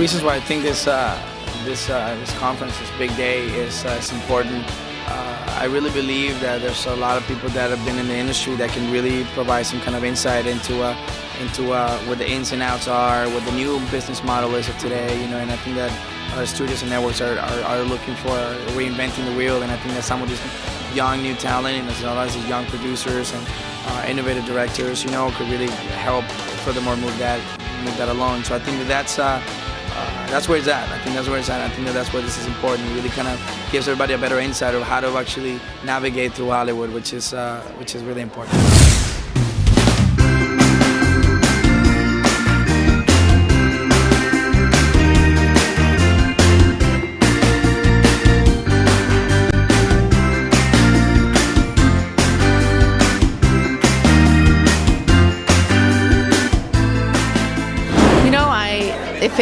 reasons why I think this conference, this big day, is important. I really believe that there's a lot of people that have been in the industry that can really provide some kind of insight into what the ins and outs are, what the new business model is of today. And I think that studios and networks are looking for reinventing the wheel, and I think that some of these young new talent and as well as the young producers and innovative directors, could really help furthermore move that along. So I think that's where it's at. I think that's where it's at. I think that's where this is important. It really kind of gives everybody a better insight of how to actually navigate through Hollywood, which is really important.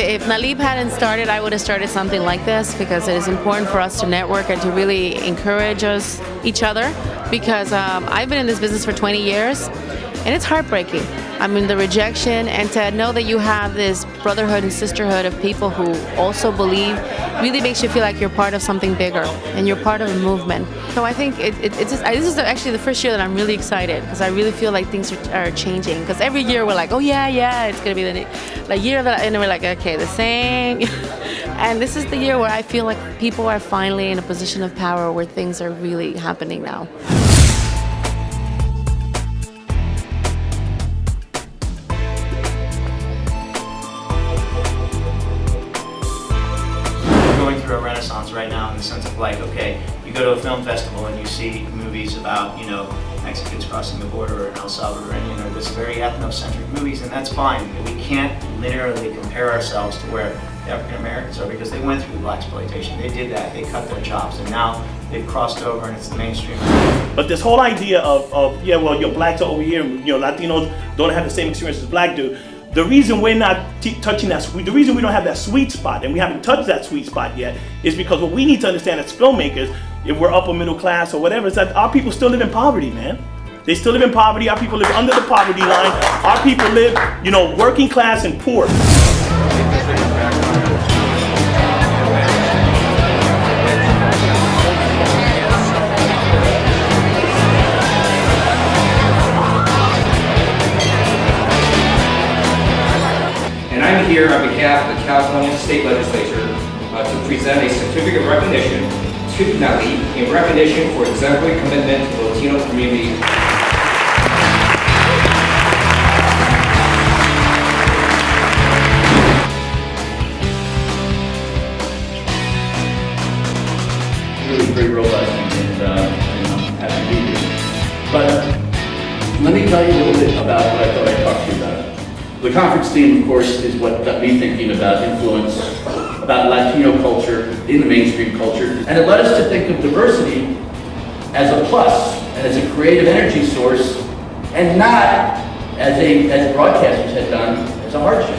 If NALIP hadn't started, I would have started something like this, because it is important for us to network and to really encourage each other, because I've been in this business for 20 years and it's heartbreaking. I mean, the rejection, and to know that you have this brotherhood and sisterhood of people who also believe really makes you feel like you're part of something bigger and you're part of a movement. So I think this is actually the first year that I'm really excited, because I really feel like things are changing. Because every year we're like, oh yeah, it's gonna be the year that, and we're like, okay, the same. And this is the year where I feel like people are finally in a position of power where things are really happening now. A renaissance right now in the sense of like, okay, you go to a film festival and you see movies about, Mexicans crossing the border or El Salvador, and this very ethnocentric movies, and that's fine. We can't linearly compare ourselves to where the African Americans are, because they went through blaxploitation. They did that, they cut their chops, and now they've crossed over and it's the mainstream. But this whole idea of yeah, well, your blacks are over here, and Latinos don't have the same experience as black do. The reason we're not touching that, the reason we don't have that sweet spot, and we haven't touched that sweet spot yet, is because what we need to understand as filmmakers, if we're upper middle class or whatever, is that our people still live in poverty, man. They still live in poverty. Our people live under the poverty line. Our people live, working class and poor. I'm here on behalf of the California State Legislature to present a certificate of recognition to NALIP in recognition for exemplary commitment to the Latino community. Really great role, I think, and I'm happy to be here. But let me tell you a little bit about what I thought I'd talk to you about. The conference theme, of course, is what got me thinking about influence, about Latino culture in the mainstream culture. And it led us to think of diversity as a plus and as a creative energy source, and not as broadcasters had done, as a hardship.